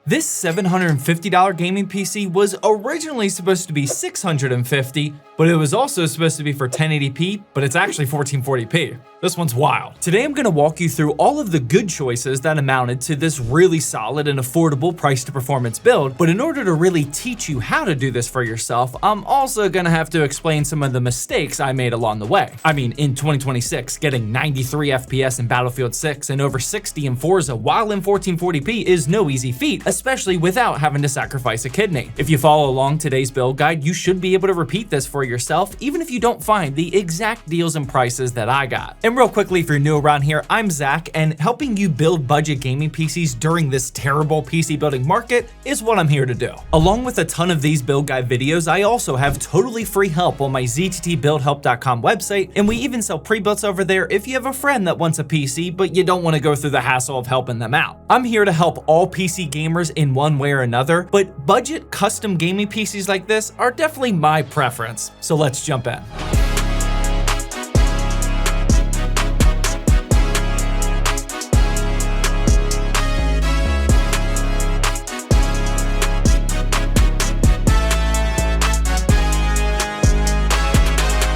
This $750 gaming PC was originally supposed to be $650, but it was also supposed to be for 1080p, but it's actually 1440p. This one's wild. Today I'm gonna walk you through all of the good choices that amounted to this really solid and affordable price to performance build, but in order to really teach you how to do this for yourself, I'm also gonna have to explain some of the mistakes I made along the way. I mean, in 2026, getting 93 FPS in Battlefield 6 and over 60 in Forza while in 1440p is no easy feat, especially without having to sacrifice a kidney. If you follow along today's build guide, you should be able to repeat this for yourself, even if you don't find the exact deals and prices that I got. And real quickly, if you're new around here, I'm Zach, and helping you build budget gaming PCs during this terrible PC building market is what I'm here to do. Along with a ton of these build guide videos, I also have totally free help on my zttbuildhelp.com website, and we even sell pre-builts over there if you have a friend that wants a PC, but you don't want to go through the hassle of helping them out. I'm here to help all PC gamers in one way or another, but budget custom gaming PCs like this are definitely my preference. So let's jump in.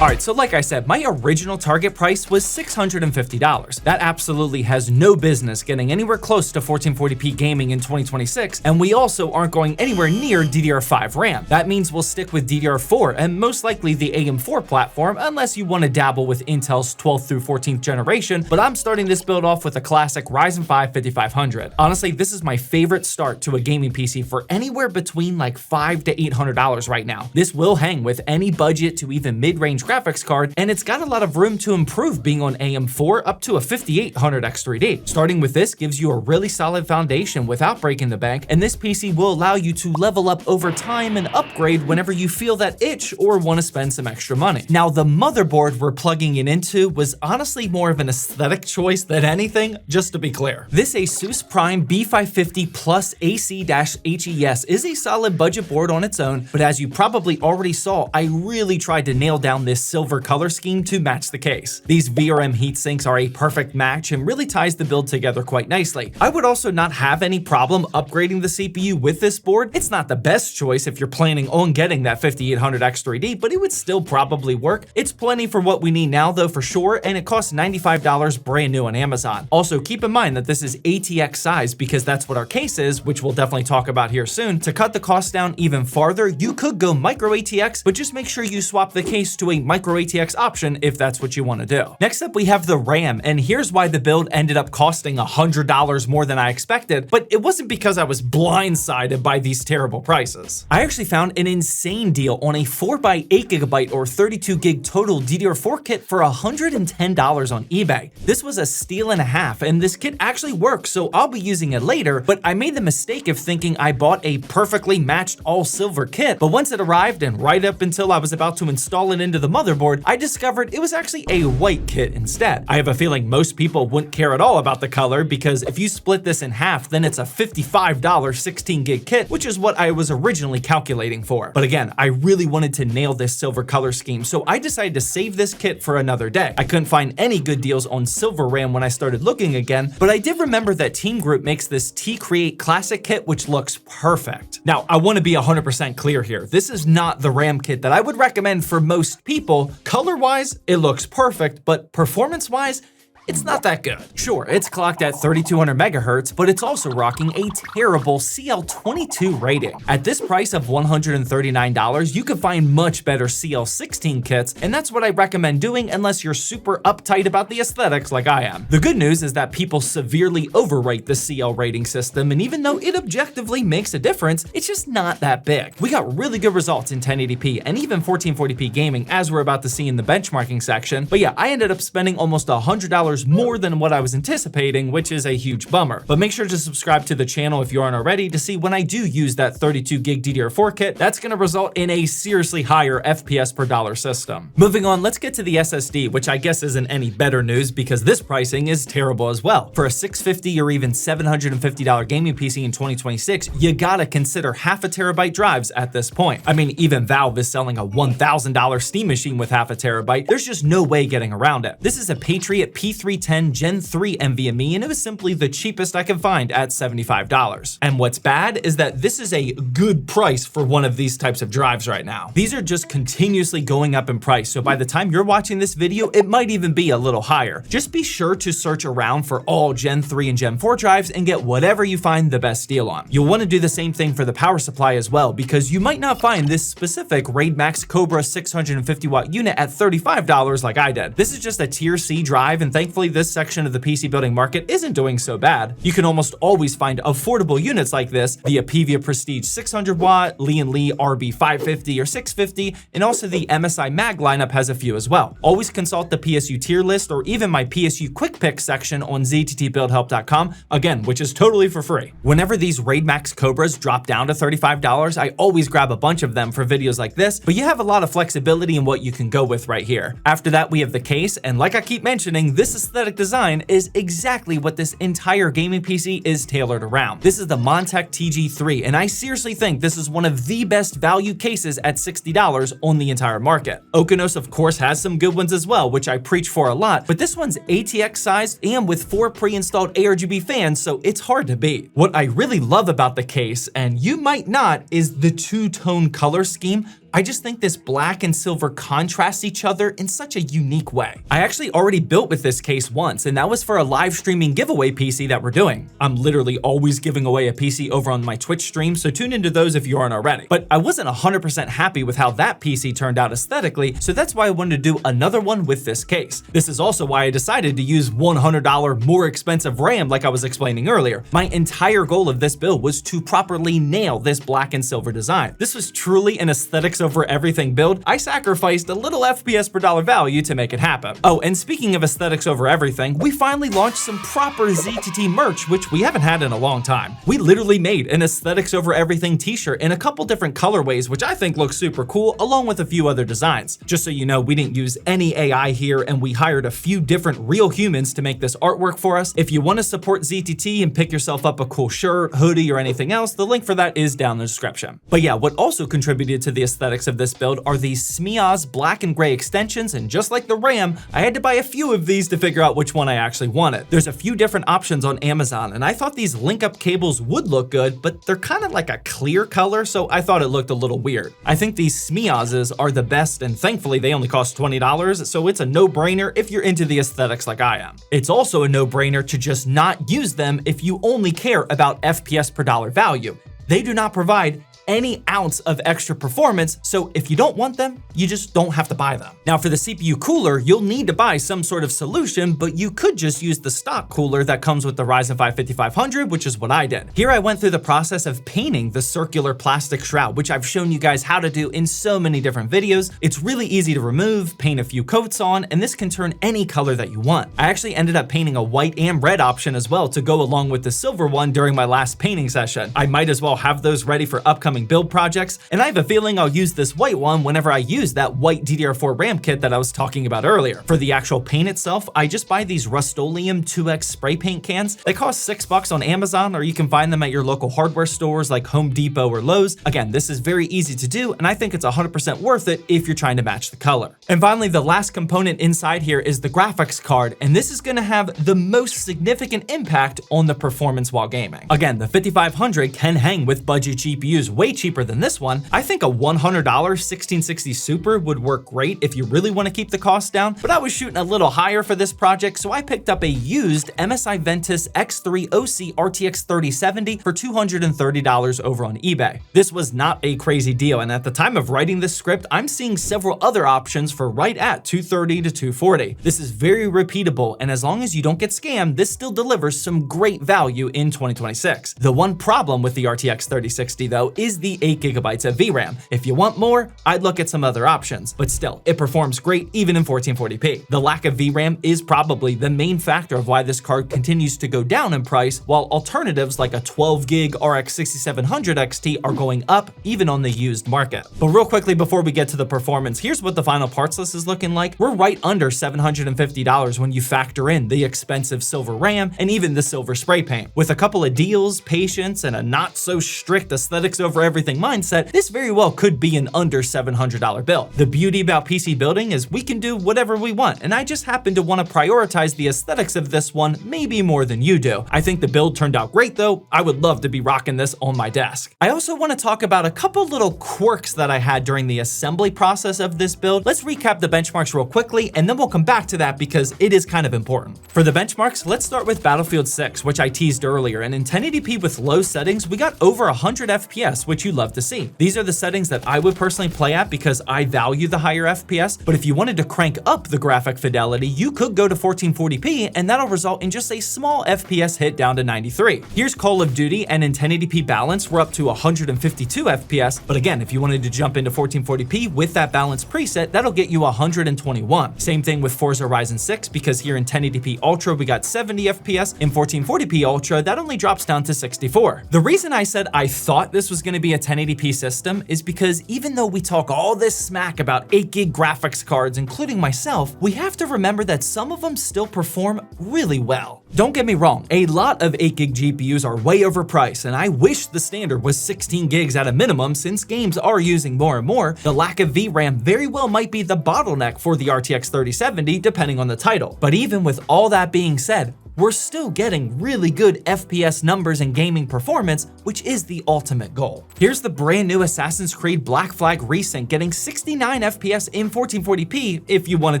Alright, so like I said, my original target price was $650. That absolutely has no business getting anywhere close to 1440p gaming in 2026, and we also aren't going anywhere near DDR5 RAM. That means we'll stick with DDR4 and most likely the AM4 platform unless you want to dabble with Intel's 12th through 14th generation, but I'm starting this build off with a classic Ryzen 5 5500. Honestly, this is my favorite start to a gaming PC for anywhere between like $500 to $800 right now. This will hang with any budget to even mid-range graphics card, and it's got a lot of room to improve being on AM4 up to a 5800X3D. Starting with this gives you a really solid foundation without breaking the bank, and this PC will allow you to level up over time and upgrade whenever you feel that itch or want to spend some extra money. Now, the motherboard we're plugging it into was honestly more of an aesthetic choice than anything, just to be clear. This Asus Prime B550 Plus AC-HES is a solid budget board on its own, but as you probably already saw, I really tried to nail down this silver color scheme to match the case. These VRM heatsinks are a perfect match and really ties the build together quite nicely. I would also not have any problem upgrading the CPU with this board. It's not the best choice if you're planning on getting that 5800X3D, but it would still probably work. It's plenty for what we need now though for sure, and it costs $95 brand new on Amazon. Also keep in mind that this is ATX size because that's what our case is, which we'll definitely talk about here soon. To cut the cost down even farther, you could go micro ATX, but just make sure you swap the case to a micro ATX option if that's what you want to do. Next up, we have the RAM, and here's why the build ended up costing $100 more than I expected, but it wasn't because I was blindsided by these terrible prices. I actually found an insane deal on a 4x8GB or 32GB total DDR4 kit for $110 on eBay. This was a steal and a half, and this kit actually works, so I'll be using it later, but I made the mistake of thinking I bought a perfectly matched all silver kit, but once it arrived and right up until I was about to install it into the motherboard, I discovered it was actually a white kit instead. I have a feeling most people wouldn't care at all about the color because if you split this in half, then it's a $55 16GB kit, which is what I was originally calculating for. But again, I really wanted to nail this silver color scheme, so I decided to save this kit for another day. I couldn't find any good deals on silver RAM when I started looking again, but I did remember that Team Group makes this T-Create Classic kit, which looks perfect. Now, I want to be 100% clear here. This is not the RAM kit that I would recommend for most people. Color-wise, it looks perfect, but performance-wise, it's not that good. Sure, it's clocked at 3200 megahertz, but it's also rocking a terrible CL22 rating. At this price of $139, you could find much better CL16 kits, and that's what I recommend doing unless you're super uptight about the aesthetics like I am. The good news is that people severely overrate the CL rating system, and even though it objectively makes a difference, it's just not that big. We got really good results in 1080p and even 1440p gaming, as we're about to see in the benchmarking section, but yeah, I ended up spending almost $100 more than what I was anticipating, which is a huge bummer. But make sure to subscribe to the channel if you aren't already to see when I do use that 32GB DDR4 kit, that's gonna result in a seriously higher FPS per dollar system. Moving on, let's get to the SSD, which I guess isn't any better news because this pricing is terrible as well. For a $650 or even $750 gaming PC in 2026, you gotta consider half a terabyte drives at this point. I mean, even Valve is selling a $1,000 Steam machine with half a terabyte. There's just no way getting around it. This is a Patriot P3 A310 Gen 3 NVMe, and it was simply the cheapest I could find at $75. And what's bad is that this is a good price for one of these types of drives right now. These are just continuously going up in price, so by the time you're watching this video, it might even be a little higher. Just be sure to search around for all Gen 3 and Gen 4 drives and get whatever you find the best deal on. You'll want to do the same thing for the power supply as well, because you might not find this specific Raid Max Cobra 650 watt unit at $35 like I did. This is just a tier C drive, and thankfully this section of the PC building market isn't doing so bad. You can almost always find affordable units like this, the Apevia Prestige 600 watt, Lee & Lee RB 550 or 650, and also the MSI Mag lineup has a few as well. Always consult the PSU tier list or even my PSU quick pick section on zttbuildhelp.com, again, which is totally for free. Whenever these Raid Max Cobras drop down to $35, I always grab a bunch of them for videos like this, but you have a lot of flexibility in what you can go with right here. After that, we have the case, and like I keep mentioning, this aesthetic design is exactly what this entire gaming PC is tailored around. This is the Montech TG3, and I seriously think this is one of the best value cases at $60 on the entire market. Okeanos, of course, has some good ones as well, which I preach for a lot, but this one's ATX sized and with 4 pre-installed ARGB fans, so it's hard to beat. What I really love about the case, and you might not, is the two-tone color scheme. I just think this black and silver contrast each other in such a unique way. I actually already built with this case once, and that was for a live streaming giveaway PC that we're doing. I'm literally always giving away a PC over on my Twitch stream, so tune into those if you aren't already. But I wasn't 100% happy with how that PC turned out aesthetically, so that's why I wanted to do another one with this case. This is also why I decided to use $100 more expensive RAM like I was explaining earlier. My entire goal of this build was to properly nail this black and silver design. This was truly an aesthetics over everything build. I sacrificed a little FPS per dollar value to make it happen. Oh, and speaking of aesthetics over everything, we finally launched some proper ZTT merch, which we haven't had in a long time. We literally made an aesthetics over everything t-shirt in a couple different colorways, which I think looks super cool, along with a few other designs. Just so you know, we didn't use any AI here, and we hired a few different real humans to make this artwork for us. If you want to support ZTT and pick yourself up a cool shirt, hoodie, or anything else, the link for that is down in the description. But yeah, what also contributed to the aesthetics of this build are these SMIAZ black and gray extensions, and just like the RAM, I had to buy a few of these to figure out which one I actually wanted. There's a few different options on Amazon, and I thought these link-up cables would look good, but they're kind of like a clear color, so I thought it looked a little weird. I think these SMIAZs are the best, and thankfully they only cost $20, so it's a no-brainer if you're into the aesthetics like I am. It's also a no-brainer to just not use them if you only care about FPS per dollar value. They do not provide any ounce of extra performance, so if you don't want them, you just don't have to buy them. Now for the CPU cooler, you'll need to buy some sort of solution, but you could just use the stock cooler that comes with the Ryzen 5 5500, which is what I did. Here I went through the process of painting the circular plastic shroud, which I've shown you guys how to do in so many different videos. It's really easy to remove, paint a few coats on, and this can turn any color that you want. I actually ended up painting a white and red option as well to go along with the silver one during my last painting session. I might as well have those ready for upcoming build projects, and I have a feeling I'll use this white one whenever I use that white DDR4 RAM kit that I was talking about earlier. For the actual paint itself, I just buy these Rust-Oleum 2X spray paint cans. They cost $6 on Amazon, or you can find them at your local hardware stores like Home Depot or Lowe's. Again, this is very easy to do, and I think it's 100% worth it if you're trying to match the color. And finally, the last component inside here is the graphics card, and this is going to have the most significant impact on the performance while gaming. Again, the 5500 can hang with budget GPUs way cheaper than this one. I think a $100 1660 Super would work great if you really want to keep the cost down, but I was shooting a little higher for this project, so I picked up a used MSI Ventus X3 OC RTX 3070 for $230 over on eBay. This was not a crazy deal, and at the time of writing this script, I'm seeing several other options for right at $230 to $240. This is very repeatable, and as long as you don't get scammed, this still delivers some great value in 2026. The one problem with the RTX 3060 though is the 8GB of VRAM. If you want more, I'd look at some other options, but still, it performs great even in 1440p. The lack of VRAM is probably the main factor of why this card continues to go down in price, while alternatives like a 12GB RX 6700 XT are going up even on the used market. But real quickly before we get to the performance, here's what the final parts list is looking like. We're right under $750 when you factor in the expensive silver RAM and even the silver spray paint. With a couple of deals, patience, and a not so strict aesthetics over over everything mindset, this very well could be an under $700 build. The beauty about PC building is we can do whatever we want, and I just happen to want to prioritize the aesthetics of this one maybe more than you do. I think the build turned out great though. I would love to be rocking this on my desk. I also want to talk about a couple little quirks that I had during the assembly process of this build. Let's recap the benchmarks real quickly, and then we'll come back to that because it is kind of important. For the benchmarks, let's start with Battlefield 6, which I teased earlier, and in 1080p with low settings, we got over 100 FPS, which you love to see. These are the settings that I would personally play at because I value the higher FPS, but if you wanted to crank up the graphic fidelity, you could go to 1440p, and that'll result in just a small FPS hit down to 93. Here's Call of Duty, and in 1080p balance, we're up to 152 FPS, but again, if you wanted to jump into 1440p with that balance preset, that'll get you 121. Same thing with Forza Horizon 6, because here in 1080p Ultra, we got 70 FPS. In 1440p Ultra, that only drops down to 64. The reason I said I thought this was gonna be a 1080p system is because even though we talk all this smack about 8 gig graphics cards, including myself, we have to remember that some of them still perform really well. Don't get me wrong, a lot of 8 gig GPUs are way overpriced, and I wish the standard was 16 gigs at a minimum since games are using more and more. The lack of VRAM very well might be the bottleneck for the RTX 3070 depending on the title. But even with all that being said, we're still getting really good FPS numbers and gaming performance, which is the ultimate goal. Here's the brand new Assassin's Creed Black Flag Resync getting 69 FPS in 1440p if you want to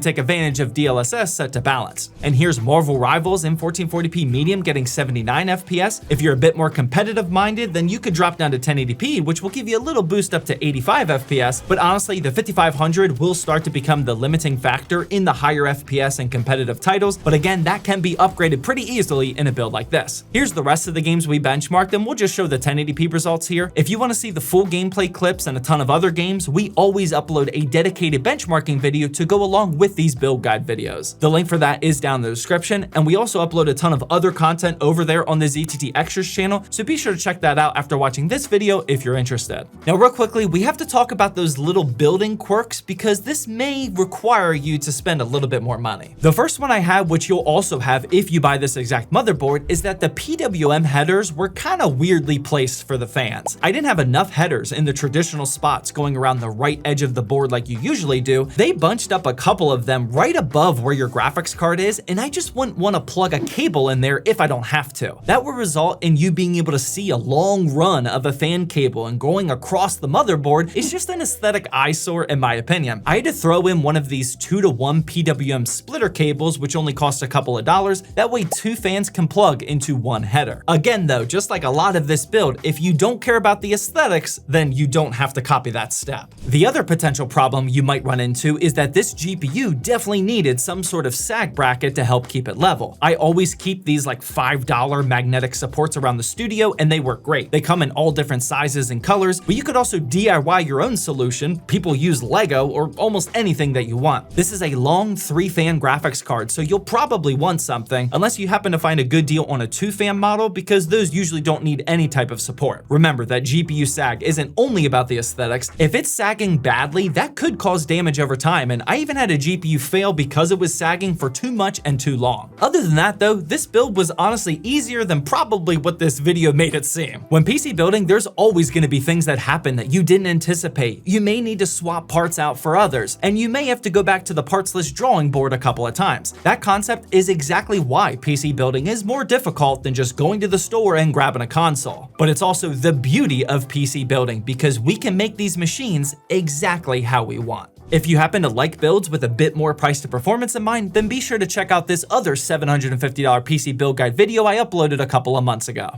take advantage of DLSS set to balance. And here's Marvel Rivals in 1440p medium getting 79 FPS. If you're a bit more competitive minded, then you could drop down to 1080p, which will give you a little boost up to 85 FPS, but honestly, the 5500 will start to become the limiting factor in the higher FPS and competitive titles, but again, that can be upgraded pretty easily in a build like this. Here's the rest of the games we benchmarked, and we'll just show the 1080p results here. If you want to see the full gameplay clips and a ton of other games, we always upload a dedicated benchmarking video to go along with these build guide videos. The link for that is down in the description, and we also upload a ton of other content over there on the ZTT Extras channel, so be sure to check that out after watching this video if you're interested. Now real quickly, we have to talk about those little building quirks because this may require you to spend a little bit more money. The first one I have, which you'll also have if you buy this exact motherboard, is that the PWM headers were kind of weirdly placed for the fans. I didn't have enough headers in the traditional spots going around the right edge of the board like you usually do. They bunched up a couple of them right above where your graphics card is, and I just wouldn't want to plug a cable in there if I don't have to. That would result in you being able to see a long run of a fan cable and going across the motherboard. Is just an aesthetic eyesore in my opinion. I had to throw in one of these 2-to-1 PWM splitter cables, which only cost a couple of dollars. That way two fans can plug into one header. Again though, just like a lot of this build, if you don't care about the aesthetics, then you don't have to copy that step. The other potential problem you might run into is that this GPU definitely needed some sort of sag bracket to help keep it level. I always keep these like $5 magnetic supports around the studio, and they work great. They come in all different sizes and colors, but you could also DIY your own solution. People use Lego or almost anything that you want. This is a long 3-fan graphics card, so you'll probably want something, unless you happen to find a good deal on a 2-fan model, because those usually don't need any type of support. Remember that GPU sag isn't only about the aesthetics. If it's sagging badly, that could cause damage over time, and I even had a GPU fail because it was sagging for too much and too long. Other than that though, this build was honestly easier than probably what this video made it seem. When PC building, there's always going to be things that happen that you didn't anticipate. You may need to swap parts out for others, and you may have to go back to the parts list drawing board a couple of times. That concept is exactly why PC building is more difficult than just going to the store and grabbing a console. But it's also the beauty of PC building because we can make these machines exactly how we want. If you happen to like builds with a bit more price to performance in mind, then be sure to check out this other $750 PC build guide video I uploaded a couple of months ago.